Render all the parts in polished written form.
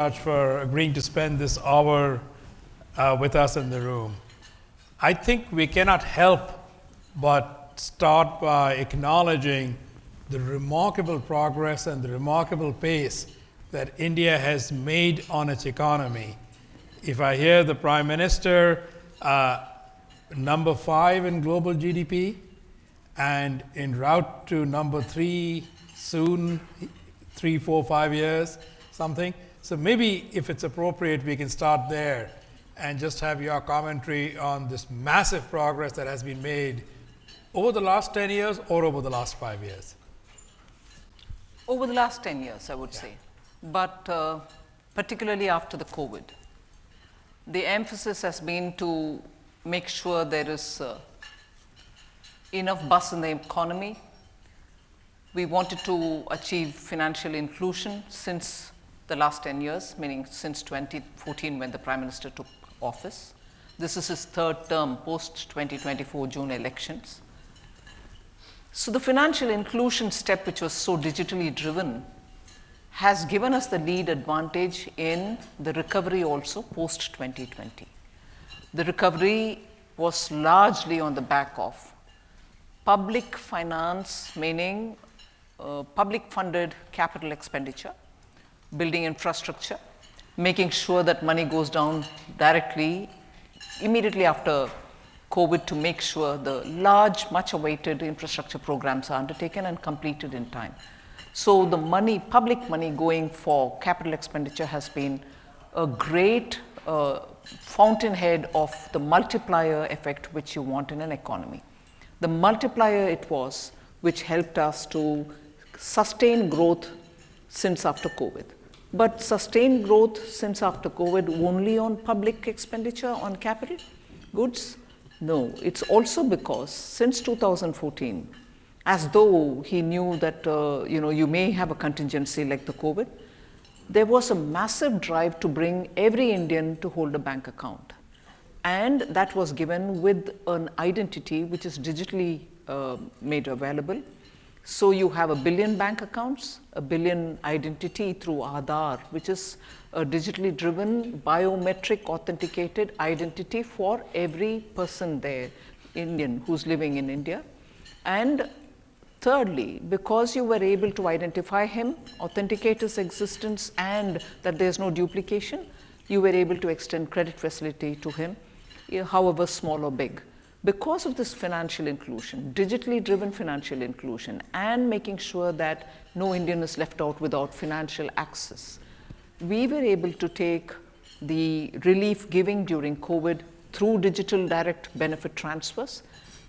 much for agreeing to spend this hour with us in the room. I think we cannot help but start by acknowledging the remarkable progress and the remarkable pace that India has made on its economy. If I hear the Prime Minister, number 5 in global GDP, and en route to number 3 soon, 3, 4, 5 years, something. So maybe if it's appropriate, we can start there and just have your commentary on this massive progress that has been made over the last 10 years or over the last 5 years. Over the last 10 years, I would say, but particularly after the COVID. The emphasis has been to make sure there is enough buzz in the economy. We wanted to achieve financial inclusion since the last 10 years, meaning since 2014 when the Prime Minister took office. This is his third term post 2024 June elections. So the financial inclusion step, which was so digitally driven, has given us the lead advantage in the recovery also post 2020. The recovery was largely on the back of public finance, meaning public funded capital expenditure, building infrastructure, making sure that money goes down directly immediately after COVID to make sure the large, much awaited infrastructure programs are undertaken and completed in time. So the money, public money going for capital expenditure has been a great fountainhead of the multiplier effect which you want in an economy. The multiplier it was which helped us to sustain growth since after COVID. But sustained growth since after COVID only on public expenditure on capital goods? No, it's also because since 2014, as though he knew that you may have a contingency like the COVID, there was a massive drive to bring every Indian to hold a bank account. And that was given with an identity which is digitally made available. So you have 1 billion bank accounts, 1 billion identity through Aadhaar, which is a digitally driven, biometric authenticated identity for every person there, Indian, who's living in India. And thirdly, because you were able to identify him, authenticate his existence, and that there's no duplication, you were able to extend credit facility to him, however small or big. Because of this financial inclusion, digitally driven financial inclusion, and making sure that no Indian is left out without financial access, we were able to take the relief giving during COVID through digital direct benefit transfers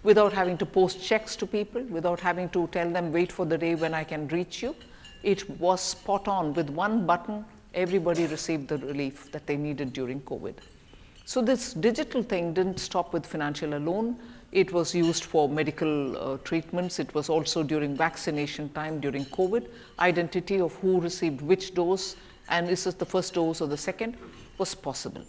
without having to post checks to people, without having to tell them, wait for the day when I can reach you. It was spot on. With one button, everybody received the relief that they needed during COVID. So this digital thing didn't stop with financial alone. It was used for medical treatments. It was also during vaccination time during COVID. Identity of who received which dose and is it the first dose or the second was possible.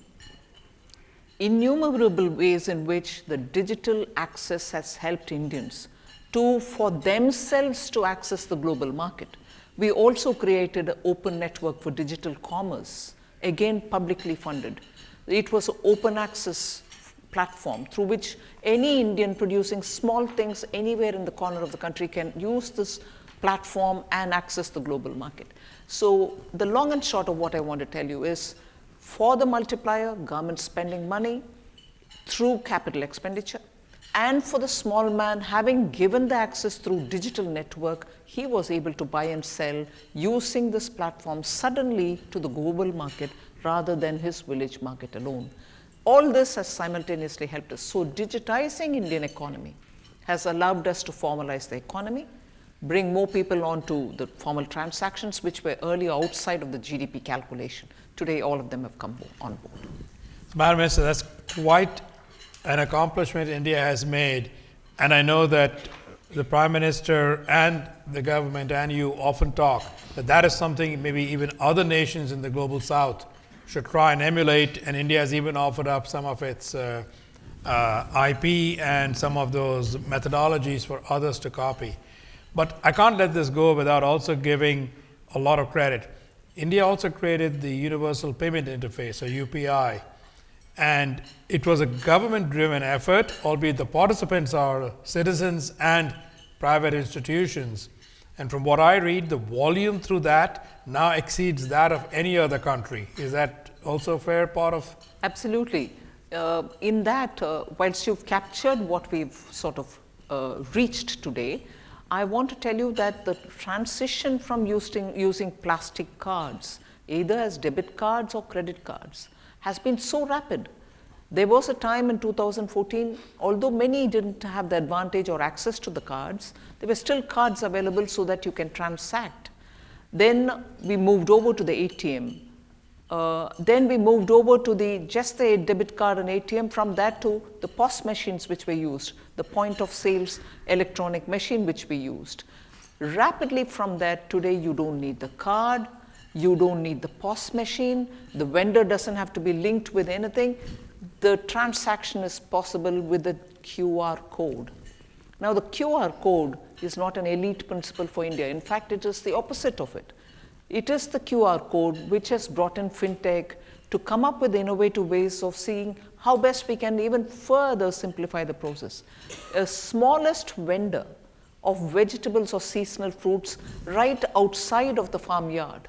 Innumerable ways in which the digital access has helped Indians for themselves to access the global market. We also created an open network for digital commerce, again publicly funded. It was an open access platform through which any Indian producing small things anywhere in the corner of the country can use this platform and access the global market. So the long and short of what I want to tell you is, for the multiplier, government spending money through capital expenditure, and for the small man, having given the access through digital network, he was able to buy and sell using this platform suddenly to the global market rather than his village market alone. All this has simultaneously helped us. So digitizing Indian economy has allowed us to formalize the economy, bring more people onto the formal transactions, which were earlier outside of the GDP calculation. Today, all of them have come on board. Madam Minister, that's quite an accomplishment India has made. And I know that the Prime Minister and the government and you often talk that that is something maybe even other nations in the global south should try and emulate, and India has even offered up some of its IP and some of those methodologies for others to copy. But I can't let this go without also giving a lot of credit. India also created the Universal Payment Interface, or UPI, and it was a government-driven effort, albeit the participants are citizens and private institutions. And from what I read, the volume through that now exceeds that of any other country. Is that also a fair part of? Absolutely. In that, whilst you've captured what we've sort of reached today, I want to tell you that the transition from using plastic cards, either as debit cards or credit cards, has been so rapid. There was a time in 2014, although many didn't have the advantage or access to the cards, there were still cards available so that you can transact. Then we moved over to the ATM. Then we moved over to just the debit card and ATM, from that to the POS machines which were used, the point of sales electronic machine which we used. Rapidly from that, today you don't need the card, you don't need the POS machine, the vendor doesn't have to be linked with anything. The transaction is possible with the QR code. Now the QR code is not an elite principle for India. In fact, it is the opposite of it. It is the QR code which has brought in fintech to come up with innovative ways of seeing how best we can even further simplify the process. A smallest vendor of vegetables or seasonal fruits right outside of the farmyard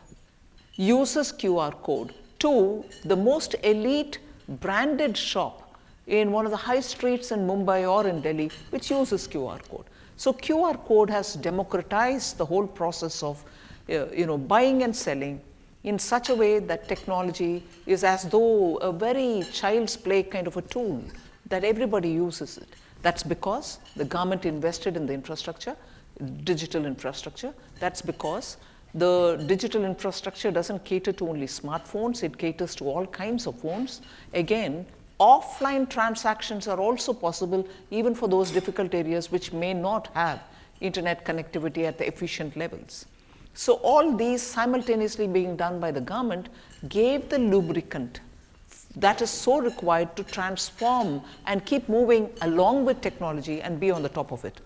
uses QR code to the most elite branded shop in one of the high streets in Mumbai or in Delhi, which uses QR code. So QR code has democratized the whole process of buying and selling in such a way that technology is as though a very child's play kind of a tool that everybody uses it. That's because the government invested in the infrastructure, digital infrastructure. That's because the digital infrastructure doesn't cater to only smartphones, it caters to all kinds of phones. Again, offline transactions are also possible even for those difficult areas which may not have internet connectivity at the efficient levels. So all these simultaneously being done by the government gave the lubricant that is so required to transform and keep moving along with technology and be on the top of it.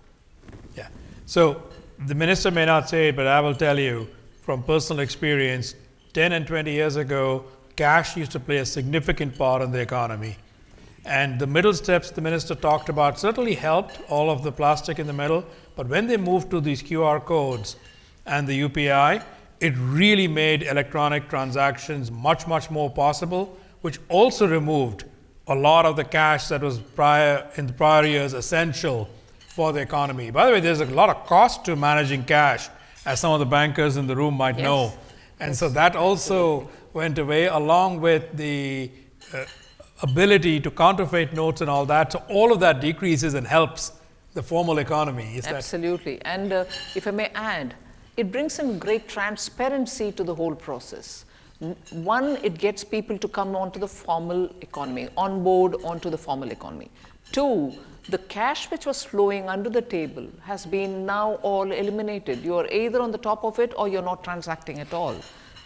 Yeah. So the minister may not say it, but I will tell you from personal experience, 10 and 20 years ago, cash used to play a significant part in the economy. And the middle steps the minister talked about certainly helped all of the plastic in the middle, but when they moved to these QR codes and the UPI, it really made electronic transactions much, much more possible, which also removed a lot of the cash that was in the prior years essential for the economy. By the way, there's a lot of cost to managing cash, as some of the bankers in the room might know. And so that also went away, along with the ability to counterfeit notes and all that. So all of that decreases and helps the formal economy. Absolutely. And if I may add, it brings in great transparency to the whole process. One, it gets people to come onto the formal economy, on board onto the formal economy. Two, the cash which was flowing under the table has been now all eliminated. You are either on the top of it or you're not transacting at all.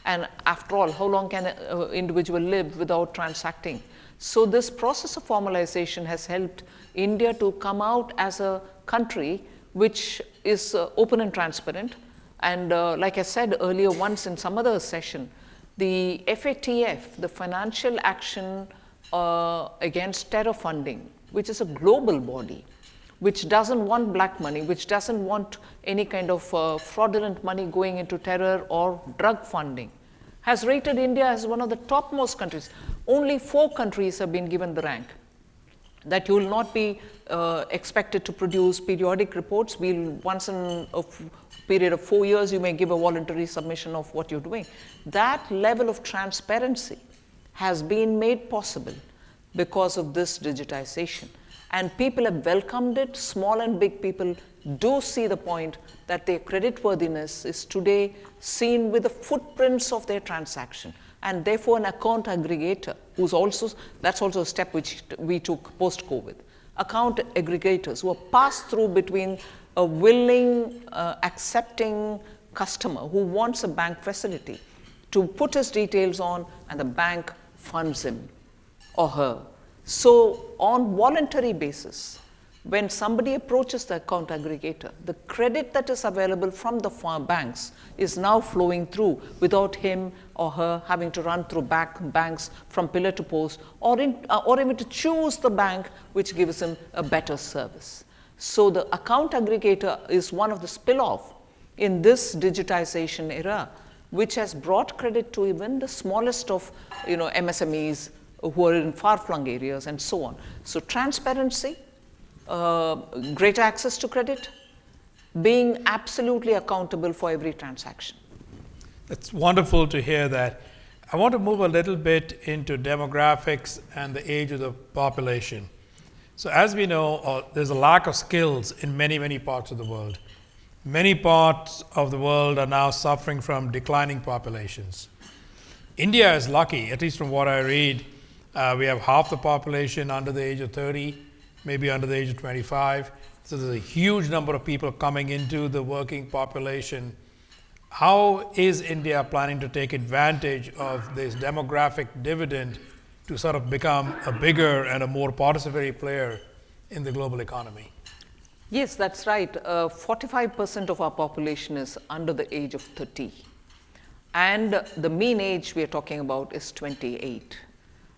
And after all, how long can an individual live without transacting? So this process of formalization has helped India to come out as a country which is open and transparent. And like I said earlier once in some other session, the FATF, the Financial Action Against Terror Funding, which is a global body, which doesn't want black money, which doesn't want any kind of fraudulent money going into terror or drug funding, has rated India as one of the topmost countries. Only 4 countries have been given the rank. That you will not be expected to produce periodic reports. Once in a period of 4 years, you may give a voluntary submission of what you're doing. That level of transparency has been made possible because of this digitization. And people have welcomed it. Small and big people do see the point that their creditworthiness is today seen with the footprints of their transaction. And therefore, an account aggregator, that's also a step which we took post-COVID. Account aggregators who are passed through between a willing, accepting customer who wants a bank facility to put his details on, and the bank funds him or her. So on voluntary basis, when somebody approaches the account aggregator, the credit that is available from the banks is now flowing through without him or her having to run through banks from pillar to post, or even to choose the bank which gives him a better service. So the account aggregator is one of the spill-off in this digitization era, which has brought credit to even the smallest of MSMEs who are in far-flung areas and so on. So transparency, greater access to credit, being absolutely accountable for every transaction. It's wonderful to hear that. I want to move a little bit into demographics and the age of the population. So as we know, there's a lack of skills in many, many parts of the world. Many parts of the world are now suffering from declining populations. India is lucky, at least from what I read. We have half the population under the age of 30, maybe under the age of 25. So there's a huge number of people coming into the working population. How is India planning to take advantage of this demographic dividend to sort of become a bigger and a more participatory player in the global economy? Yes, that's right. 45% of our population is under the age of 30. And the mean age we are talking about is 28.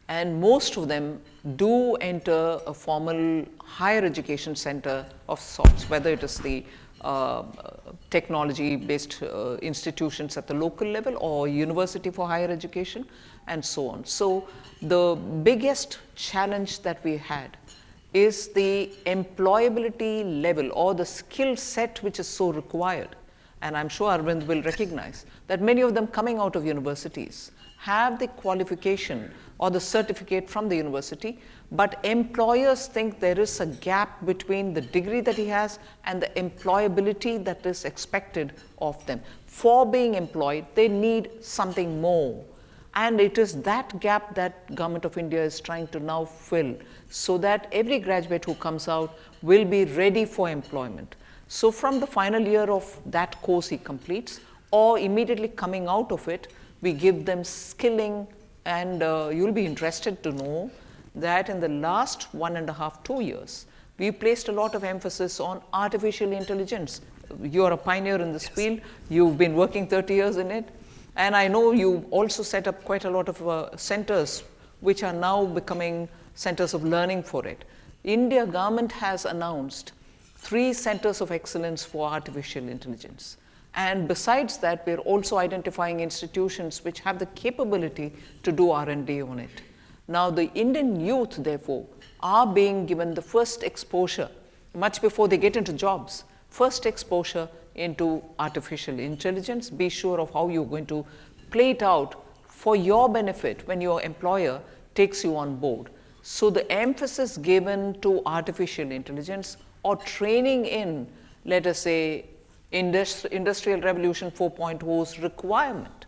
And most of them do enter a formal higher education center of sorts, whether it is the technology-based institutions at the local level or university for higher education and so on. So the biggest challenge that we had is the employability level or the skill set which is so required. And I'm sure Arvind will recognize that many of them coming out of universities have the qualification or the certificate from the university, but employers think there is a gap between the degree that he has and the employability that is expected of them. For being employed, they need something more. And it is that gap that Government of India is trying to now fill so that every graduate who comes out will be ready for employment. So from the final year of that course he completes or immediately coming out of it, we give them skilling, and you'll be interested to know that in the last 1.5 to 2 years, we placed a lot of emphasis on artificial intelligence. You are a pioneer in this field. You've been working 30 years in it. And I know you also set up quite a lot of centers which are now becoming centers of learning for it. India government has announced 3 centers of excellence for artificial intelligence. And besides that, we're also identifying institutions which have the capability to do R&D on it. Now, the Indian youth, therefore, are being given the first exposure, much before they get into jobs, first exposure into artificial intelligence. Be sure of how you're going to play it out for your benefit when your employer takes you on board. So the emphasis given to artificial intelligence or training in, let us say, Industrial Revolution 4.0's requirement.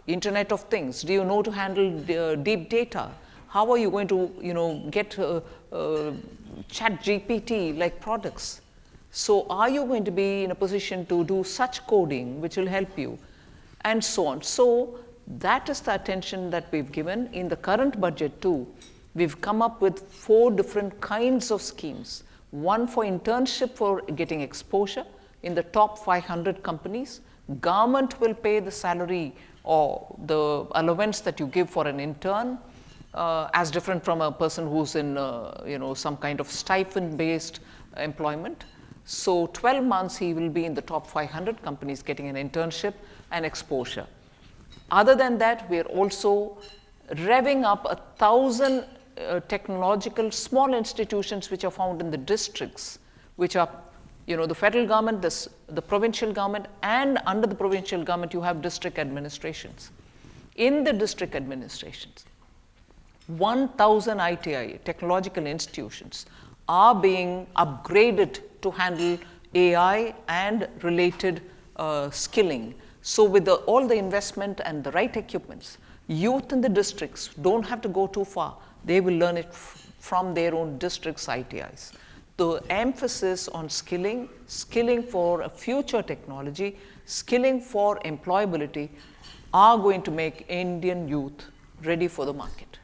Internet of Things. Do you know to handle deep data? How are you going to, get Chat GPT like products? So are you going to be in a position to do such coding which will help you, and so on. So that is the attention that we've given. In the current budget too, we've come up with 4 different kinds of schemes. One for internship for getting exposure in the top 500 companies. Government will pay the salary or the allowance that you give for an intern, as different from a person who's in some kind of stipend-based employment. So 12 months he will be in the top 500 companies getting an internship and exposure. Other than that, we are also revving up 1,000 technological small institutions which are found in the districts, which are the federal government, the provincial government, and under the provincial government you have district administrations. In the district administrations, 1,000 ITI, technological institutions, are being upgraded to handle AI and related skilling. So with all the investment and the right equipments, youth in the districts don't have to go too far. They will learn it from their own district's ITIs. The emphasis on skilling for a future technology, skilling for employability are going to make Indian youth ready for the market.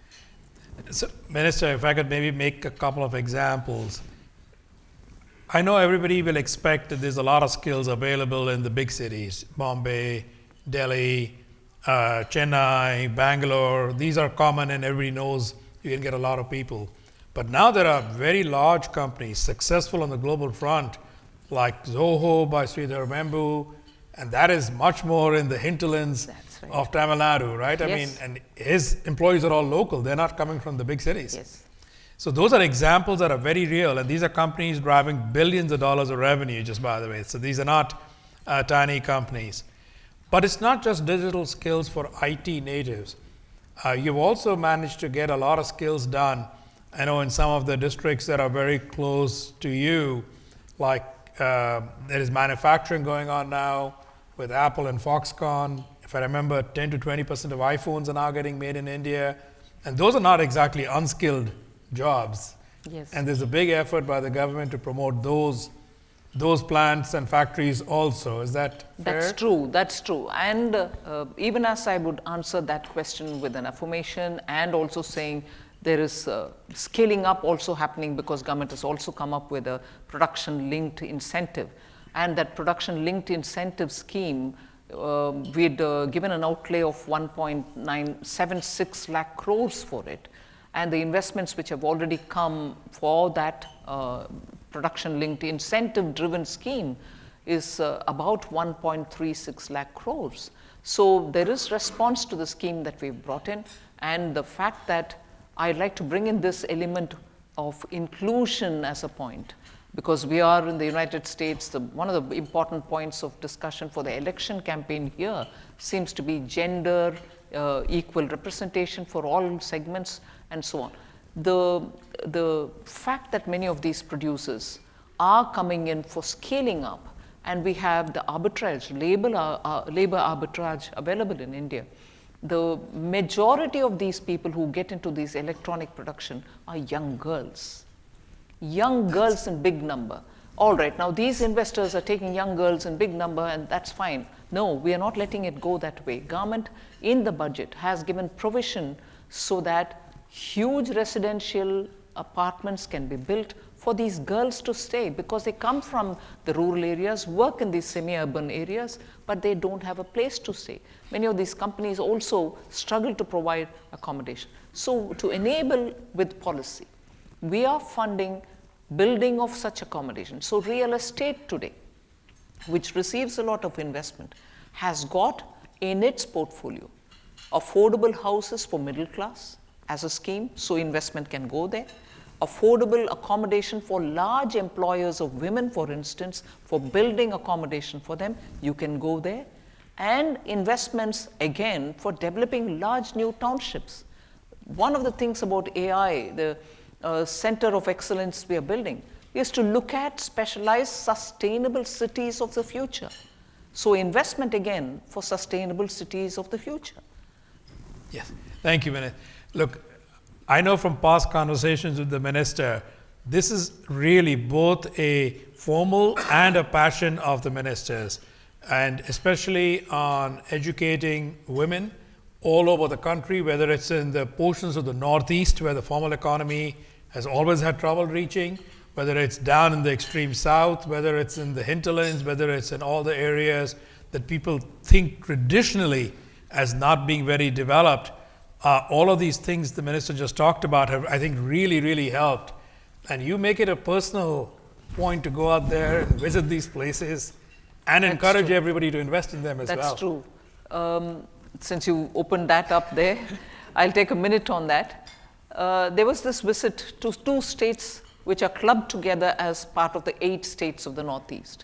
So, Minister, if I could maybe make a couple of examples. I know everybody will expect that there's a lot of skills available in the big cities, Bombay, Delhi, Chennai, Bangalore. These are common and everybody knows you can get a lot of people. But now there are very large companies successful on the global front, like Zoho by Sridhar Vembu, and that is much more in the hinterlands right. of Tamil Nadu, right? I Yes. mean, and his employees are all local. They're not coming from the big cities. Yes. So those are examples that are very real, and these are companies driving billions of dollars of revenue, just by the way. So these are not tiny companies. But it's not just digital skills for IT natives. You've also managed to get a lot of skills done. I know in some of the districts that are very close to you, like there is manufacturing going on now with Apple and Foxconn. If I remember, 10 to 20% of iPhones are now getting made in India. And those are not exactly unskilled jobs. Yes. And there's a big effort by the government to promote those plants and factories also. Is that fair? That's true. That's true. And even as I would answer that question with an affirmation and also saying there is scaling up also happening because government has also come up with a production linked incentive. And that production linked incentive scheme, we'd given an outlay of 1.976 lakh crores for it. And the investments which have already come for that production linked incentive driven scheme is about 1.36 lakh crores. So there is response to the scheme that we've brought in, and the fact that I'd like to bring in this element of inclusion as a point, because we are in the United States, one of the important points of discussion for the election campaign here seems to be gender, equal representation for all segments, and so on. The fact that many of these producers are coming in for scaling up, and we have the arbitrage, labor arbitrage available in India. The majority of these people who get into these electronic production are young girls. Young girls in big number. All right, now these investors are taking young girls in big number, and that's fine. No, we are not letting it go that way. Government in the budget has given provision so that huge residential apartments can be built for these girls to stay, because they come from the rural areas, work in these semi-urban areas, but they don't have a place to stay. Many of these companies also struggle to provide accommodation. So to enable with policy, we are funding building of such accommodation. So real estate today, which receives a lot of investment, has got in its portfolio affordable houses for middle class as a scheme, so investment can go there. Affordable accommodation for large employers of women, for instance, for building accommodation for them, you can go there. And investments, again, for developing large new townships. One of the things about AI, the center of excellence we are building, is to look at specialized sustainable cities of the future. So investment, again, for sustainable cities of the future. Yes, thank you, Vinay. Look, I know from past conversations with the minister, this is really both a formal and a passion of the ministers, and especially on educating women all over the country, whether it's in the portions of the Northeast where the formal economy has always had trouble reaching, whether it's down in the extreme South, whether it's in the hinterlands, whether it's in all the areas that people think traditionally as not being very developed. All of these things the minister just talked about have, I think, really, really helped. And you make it a personal point to go out there and visit these places and encourage everybody to invest in them as well. That's true. Since you opened that up there, I'll take a minute on that. There was this visit to 2 states which are clubbed together as part of the 8 states of the Northeast.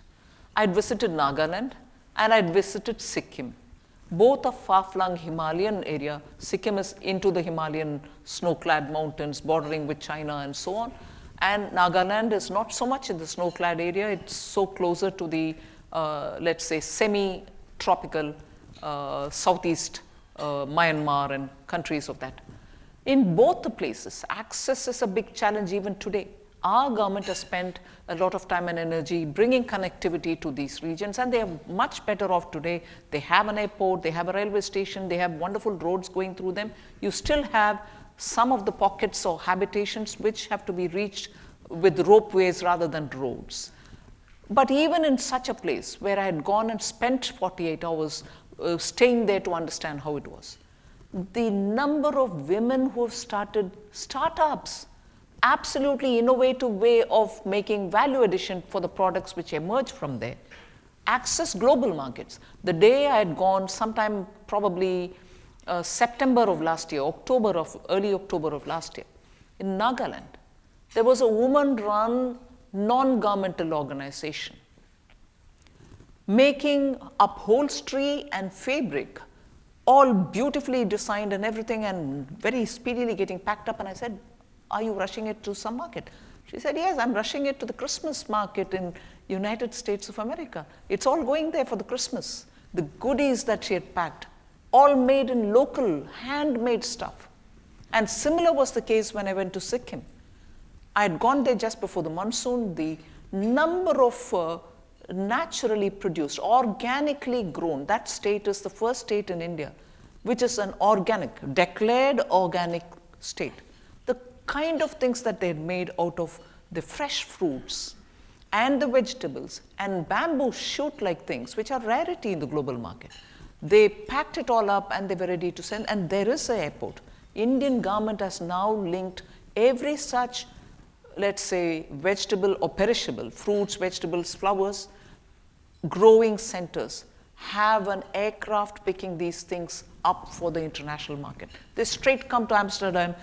I'd visited Nagaland and I'd visited Sikkim. Both are far-flung Himalayan area. Sikkim is into the Himalayan snow-clad mountains bordering with China and so on. And Nagaland is not so much in the snow-clad area. It's so closer to the, let's say, semi-tropical southeast Myanmar and countries of that. In both the places, access is a big challenge even today. Our government has spent a lot of time and energy bringing connectivity to these regions, and they are much better off today. They have an airport, they have a railway station, they have wonderful roads going through them. You still have some of the pockets or habitations which have to be reached with ropeways rather than roads. But even in such a place where I had gone and spent 48 hours staying there to understand how it was, the number of women who have started startups, absolutely innovative way of making value addition for the products which emerge from there, access global markets. The day I had gone, sometime probably September of last year, early October of last year, in Nagaland, there was a woman-run non-governmental organization making upholstery and fabric, all beautifully designed and everything, and very speedily getting packed up. And I said, are you rushing it to some market? She said, yes, I'm rushing it to the Christmas market in United States of America. It's all going there for the Christmas. The goodies that she had packed, all made in local, handmade stuff. And similar was the case when I went to Sikkim. I had gone there just before the monsoon. The number of naturally produced, organically grown, that state is the first state in India which is an organic, declared organic state. The kind of things that they had made out of the fresh fruits and the vegetables and bamboo shoot-like things, which are rarity in the global market. They packed it all up and they were ready to send, and there is an airport. Indian government has now linked every such, let's say, vegetable or perishable, fruits, vegetables, flowers, growing centers, have an aircraft picking these things up for the international market. They straight come to Amsterdam,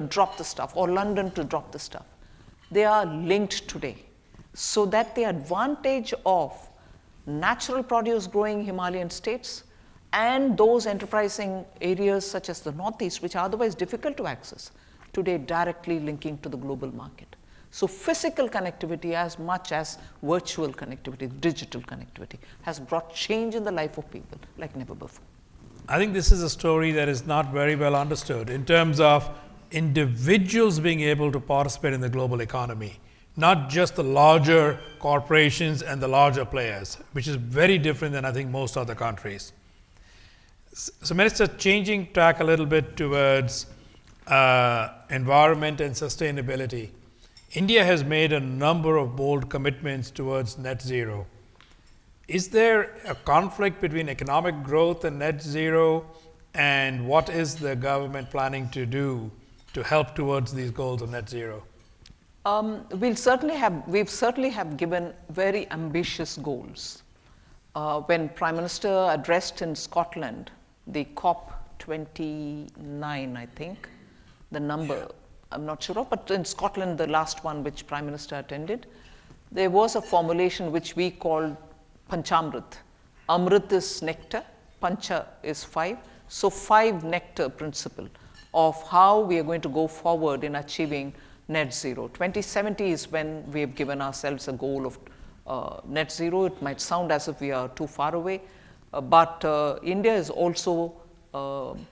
drop the stuff, or London to drop the stuff. They are linked today, so that the advantage of natural produce growing Himalayan states and those enterprising areas such as the Northeast, which are otherwise difficult to access, today directly linking to the global market. So physical connectivity as much as virtual connectivity, digital connectivity, has brought change in the life of people like never before. I think this is a story that is not very well understood in terms of individuals being able to participate in the global economy, not just the larger corporations and the larger players, which is very different than I think most other countries. So Minister, changing track a little bit towards environment and sustainability, India has made a number of bold commitments towards net zero. Is there a conflict between economic growth and net zero, and what is the government planning to do to help towards these goals of net zero? We've certainly have given very ambitious goals. When Prime Minister addressed in Scotland, the COP29, I think, the number, I'm not sure of, but in Scotland, the last one which Prime Minister attended, there was a formulation which we called Panchamrit. Amrit is nectar, Pancha is 5. So 5 nectar principle of how we are going to go forward in achieving net zero. 2070 is when we have given ourselves a goal of net zero. It might sound as if we are too far away, but India is also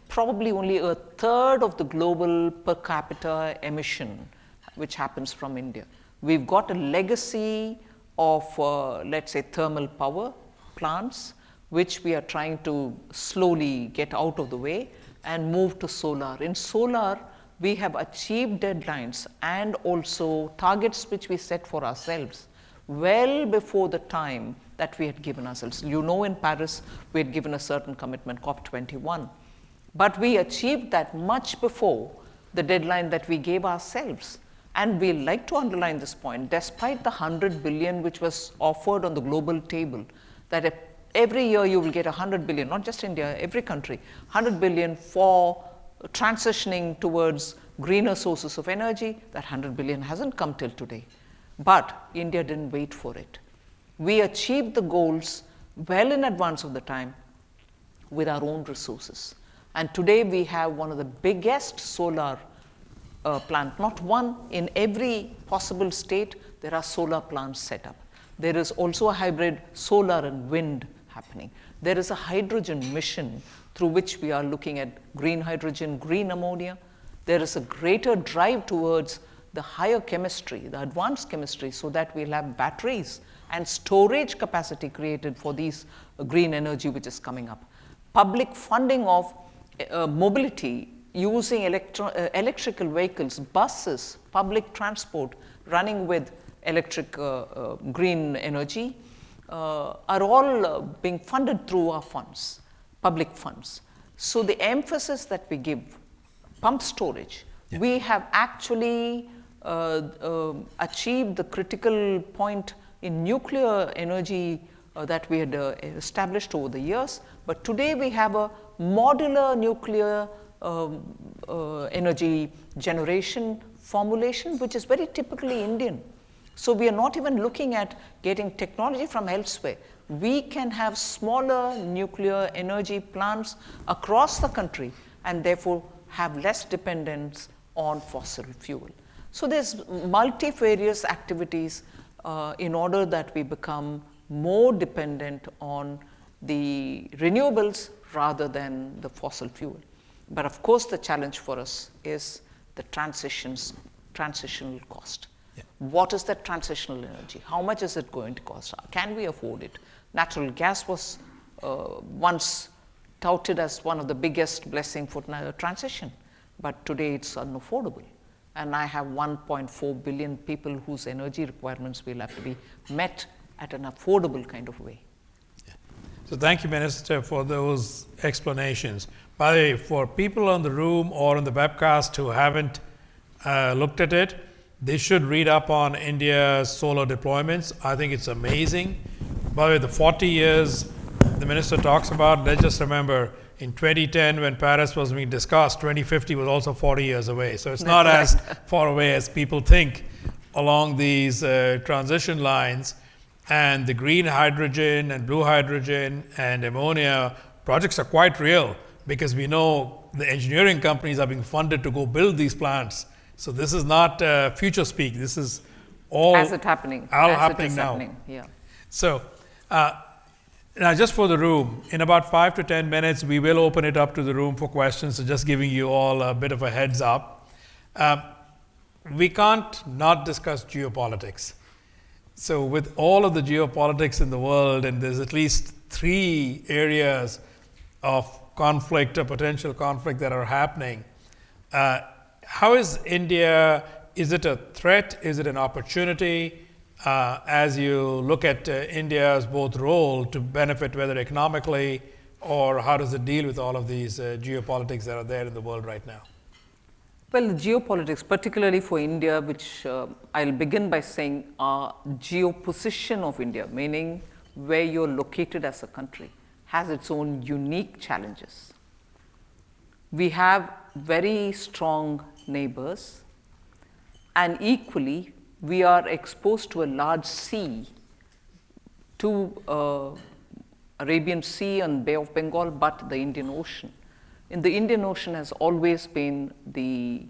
probably only a third of the global per capita emission which happens from India. We've got a legacy of, let's say, thermal power plants, which we are trying to slowly get out of the way and move to solar. In solar, we have achieved deadlines and also targets which we set for ourselves well before the time that we had given ourselves. You know, in Paris, we had given a certain commitment, COP21. But we achieved that much before the deadline that we gave ourselves. And we like to underline this point, despite the 100 billion which was offered on the global table, that every year you will get 100 billion, not just India, every country, 100 billion for transitioning towards greener sources of energy. That 100 billion hasn't come till today. But India didn't wait for it. We achieved the goals well in advance of the time with our own resources. And today we have one of the biggest solar plant, not one, in every possible state there are solar plants set up. There is also a hybrid solar and wind happening. There is a hydrogen mission through which we are looking at green hydrogen, green ammonia. There is a greater drive towards the higher chemistry, the advanced chemistry, so that we'll have batteries and storage capacity created for these green energy which is coming up. Public funding of mobility using electrical vehicles, buses, public transport running with electric green energy are all being funded through our funds, public funds. So the emphasis that we give, pump storage, we have actually achieved the critical point in nuclear energy that we had established over the years. But today we have a modular nuclear energy generation formulation, which is very typically Indian. So we are not even looking at getting technology from elsewhere. We can have smaller nuclear energy plants across the country and therefore have less dependence on fossil fuel. So there's multifarious activities in order that we become more dependent on the renewables rather than the fossil fuel. But of course, the challenge for us is the transitional cost. Yeah. What is that transitional energy? How much is it going to cost? Can we afford it? Natural gas was once touted as one of the biggest blessings for transition, but today it's unaffordable. And I have 1.4 billion people whose energy requirements will have to be met at an affordable kind of way. Yeah. So thank you, Minister, for those explanations. By the way, for people on the room or on the webcast who haven't looked at it, they should read up on India's solar deployments. I think it's amazing. By the way, the 40 years the minister talks about, let's just remember, in 2010 when Paris was being discussed, 2050 was also 40 years away. So it's not as far away as people think along these transition lines. And the green hydrogen and blue hydrogen and ammonia projects are quite real, because we know the engineering companies are being funded to go build these plants. So this is not future speak. This is all happening now. Yeah. So now, just for the room, in about 5 to 10 minutes, we will open it up to the room for questions. So just giving you all a bit of a heads up. We can't not discuss geopolitics. So with all of the geopolitics in the world, and there's at least 3 areas of conflict or potential conflict that are happening, how is India, is it a threat, is it an opportunity, as you look at India's both role to benefit, whether economically, or how does it deal with all of these geopolitics that are there in the world right now? Well, the geopolitics, particularly for India, which I'll begin by saying our geoposition of India, meaning where you're located as a country, has its own unique challenges. We have very strong neighbors, and equally, we are exposed to a large sea, to Arabian Sea and Bay of Bengal, but the Indian Ocean. In the Indian Ocean has always been the,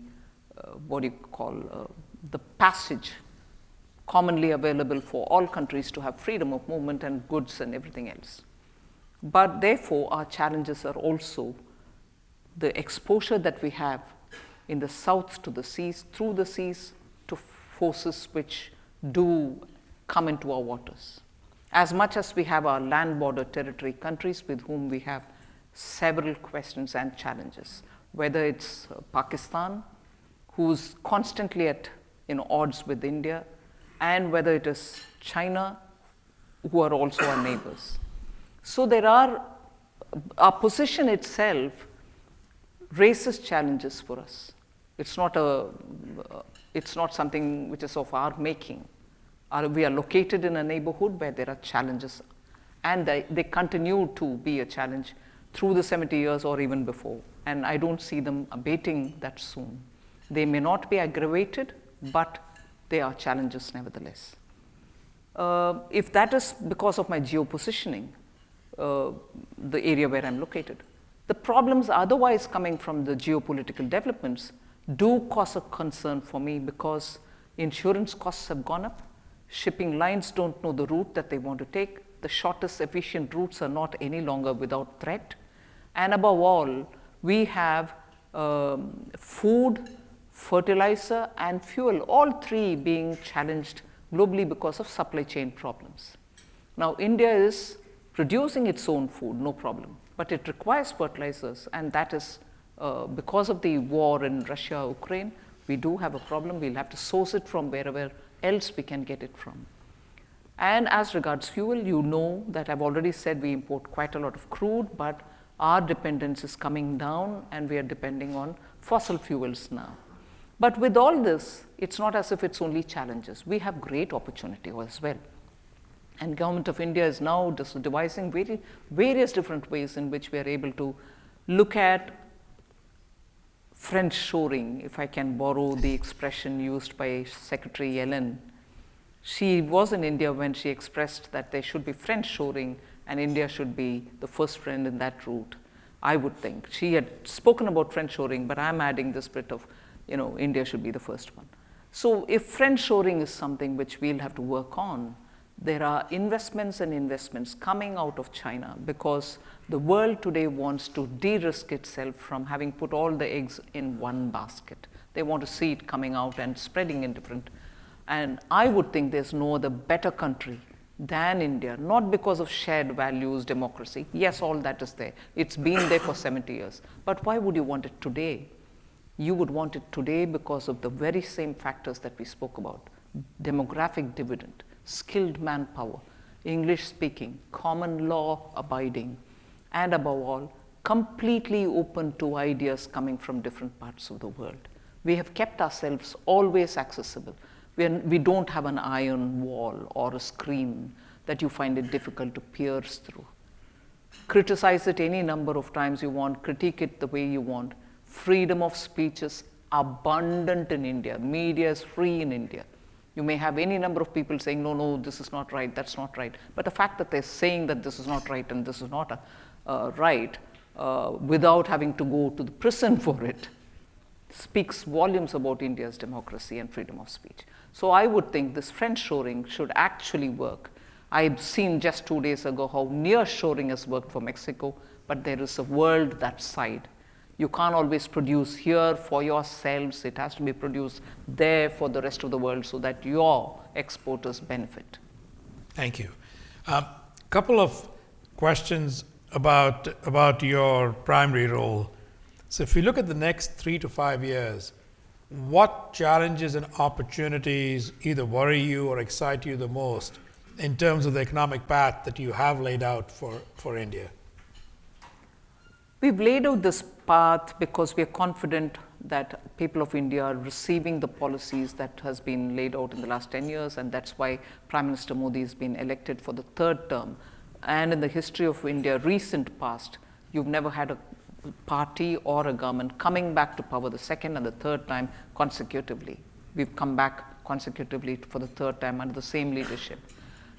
the passage commonly available for all countries to have freedom of movement and goods and everything else. But therefore, our challenges are also the exposure that we have in the south to the seas, through the seas, to forces which do come into our waters. As much as we have our land border territory countries with whom we have several questions and challenges, whether it's Pakistan, who's constantly at odds with India, and whether it is China, who are also our neighbors. So there are, our position itself raises challenges for us. It's not something which is of our making. We are located in a neighborhood where there are challenges, and they continue to be a challenge through the 70 years or even before. And I don't see them abating that soon. They may not be aggravated, but they are challenges nevertheless. If that is because of my geopositioning, the area where I'm located, the problems otherwise coming from the geopolitical developments do cause a concern for me, because insurance costs have gone up, shipping lines don't know the route that they want to take, the shortest efficient routes are not any longer without threat, and above all, we have food, fertilizer, and fuel, all 3 being challenged globally because of supply chain problems. Now, India is producing its own food, no problem, but it requires fertilizers, and that is because of the war in Russia, Ukraine, we do have a problem. We'll have to source it from wherever else we can get it from. And as regards fuel, you know that I've already said we import quite a lot of crude, but our dependence is coming down and we are depending on fossil fuels now. But with all this, it's not as if it's only challenges. We have great opportunity as well. And Government of India is now devising various different ways in which we are able to look at French shoring, if I can borrow the expression used by Secretary Yellen. She was in India when she expressed that there should be French shoring and India should be the first friend in that route, I would think. She had spoken about French shoring, but I'm adding this bit of, India should be the first one. So if French shoring is something which we'll have to work on, there are investments and investments coming out of China because the world today wants to de-risk itself from having put all the eggs in one basket. They want to see it coming out and spreading in different. And I would think there's no other better country than India, not because of shared values, democracy. Yes, all that is there. It's been there for 70 years. But why would you want it today? You would want it today because of the very same factors that we spoke about. Demographic dividend, skilled manpower, English speaking, common law abiding, and above all, completely open to ideas coming from different parts of the world. We have kept ourselves always accessible. We don't have an iron wall or a screen that you find it difficult to pierce through. Criticize it any number of times you want, critique it the way you want. Freedom of speech is abundant in India. Media is free in India. You may have any number of people saying, no, this is not right, that's not right. But the fact that they're saying that this is not right and this is not right without having to go to the prison for it speaks volumes about India's democracy and freedom of speech. So I would think this French shoring should actually work. I've seen just 2 days ago how near shoring has worked for Mexico, but there is a world that side. You can't always produce here for yourselves. It has to be produced there for the rest of the world so that your exporters benefit. Thank you. Couple of questions about your primary role. So if you look at the next 3 to 5 years, what challenges and opportunities either worry you or excite you the most in terms of the economic path that you have laid out for India? We've laid out this path because we are confident that people of India are receiving the policies that has been laid out in the last 10 years, and that's why Prime Minister Modi has been elected for the 3rd term. And in the history of India, recent past, you've never had a party or a government coming back to power the 2nd and the 3rd time consecutively. We've come back consecutively for the 3rd time under the same leadership.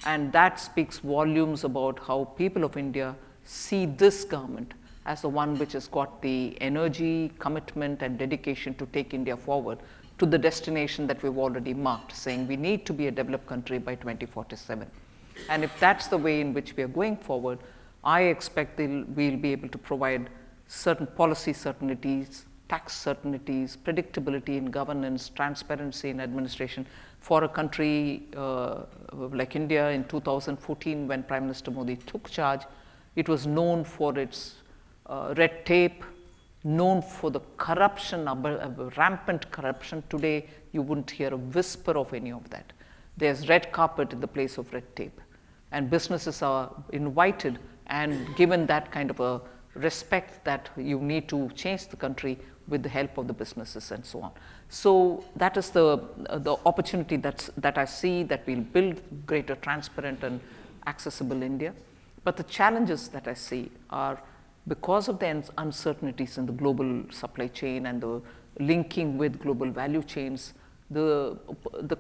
And that speaks volumes about how people of India see this government as the one which has got the energy, commitment, and dedication to take India forward to the destination that we've already marked, saying we need to be a developed country by 2047. And if that's the way in which we are going forward, I expect we'll be able to provide certain policy certainties, tax certainties, predictability in governance, transparency in administration for a country like India in 2014 when Prime Minister Modi took charge. It was known for its red tape, known for the corruption, rampant corruption. Today, you wouldn't hear a whisper of any of that. There's red carpet in the place of red tape. And businesses are invited and given that kind of a respect that you need to change the country with the help of the businesses and so on. So that is the opportunity that I see, that we'll build greater transparent and accessible India. But the challenges that I see are because of the uncertainties in the global supply chain and the linking with global value chains, the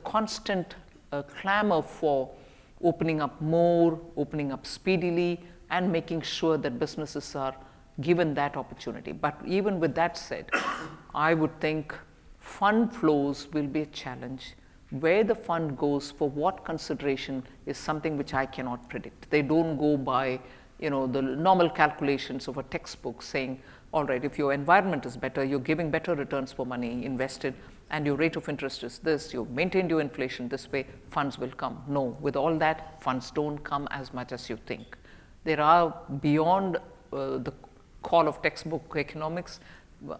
constant clamor for opening up more, opening up speedily, and making sure that businesses are given that opportunity. But even with that said, I would think fund flows will be a challenge. Where the fund goes, for what consideration, is something which I cannot predict. They don't go by the normal calculations of a textbook saying, all right, if your environment is better, you're giving better returns for money invested, and your rate of interest is this, you've maintained your inflation this way, funds will come. No, with all that, funds don't come as much as you think. There are, beyond the call of textbook economics,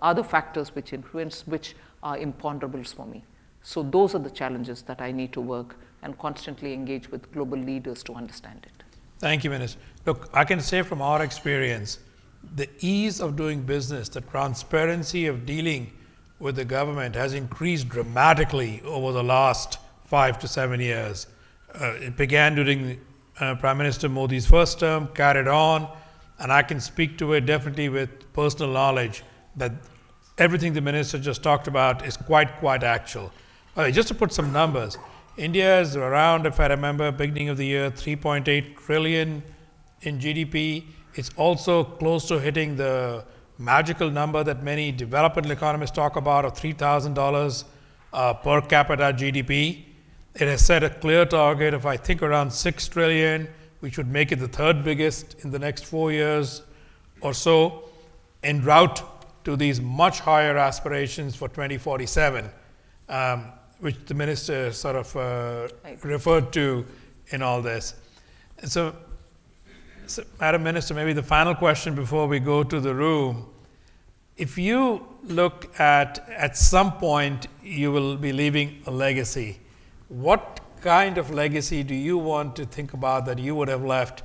other factors which influence, which are imponderables for me. So those are the challenges that I need to work and constantly engage with global leaders to understand it. Thank you, Minister. Look, I can say from our experience, the ease of doing business, the transparency of dealing with the government has increased dramatically over the last 5 to 7 years. It began during Prime Minister Modi's first term, carried on, and I can speak to it definitely with personal knowledge that everything the Minister just talked about is quite actual. Just to put some numbers, India is around, if I remember, beginning of the year, 3.8 trillion in GDP. It's also close to hitting the magical number that many developmental economists talk about of $3,000 per capita GDP. It has set a clear target of, I think, around 6 trillion, which would make it the third biggest in the next 4 years or so, en route to these much higher aspirations for 2047. Which the Minister sort of referred to in all this. And so, Madam Minister, maybe the final question before we go to the room. If you look at some point, you will be leaving a legacy. What kind of legacy do you want to think about that you would have left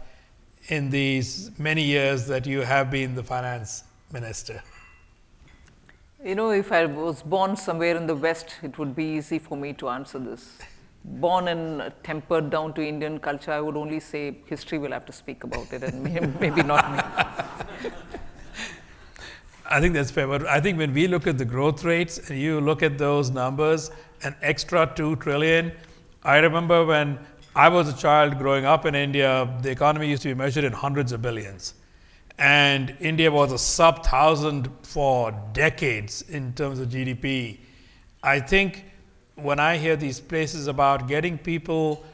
in these many years that you have been the finance minister? You know, if I was born somewhere in the West, it would be easy for me to answer this. Born and tempered down to Indian culture, I would only say history will have to speak about it, and maybe not me. I think that's fair, but I think when we look at the growth rates and you look at those numbers, an extra 2 trillion, I remember when I was a child growing up in India, the economy used to be measured in hundreds of billions. And India was a sub-1,000 for decades in terms of GDP. I think when I hear these places about getting people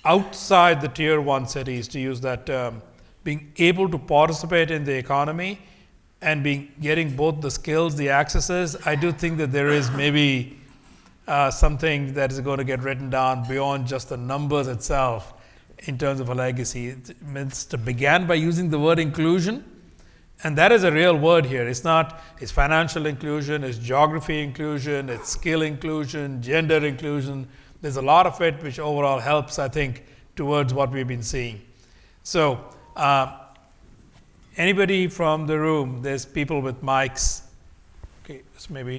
outside the tier 1 cities, to use that term, being able to participate in the economy and getting both the skills, the accesses, I do think that there is maybe something that is going to get written down beyond just the numbers itself in terms of a legacy. The Minister began by using the word inclusion, and that is a real word here. It's financial inclusion, it's geography inclusion, it's skill inclusion, gender inclusion. There's a lot of it which overall helps, I think, towards what we've been seeing. So, anybody from the room, there's people with mics. Okay, so maybe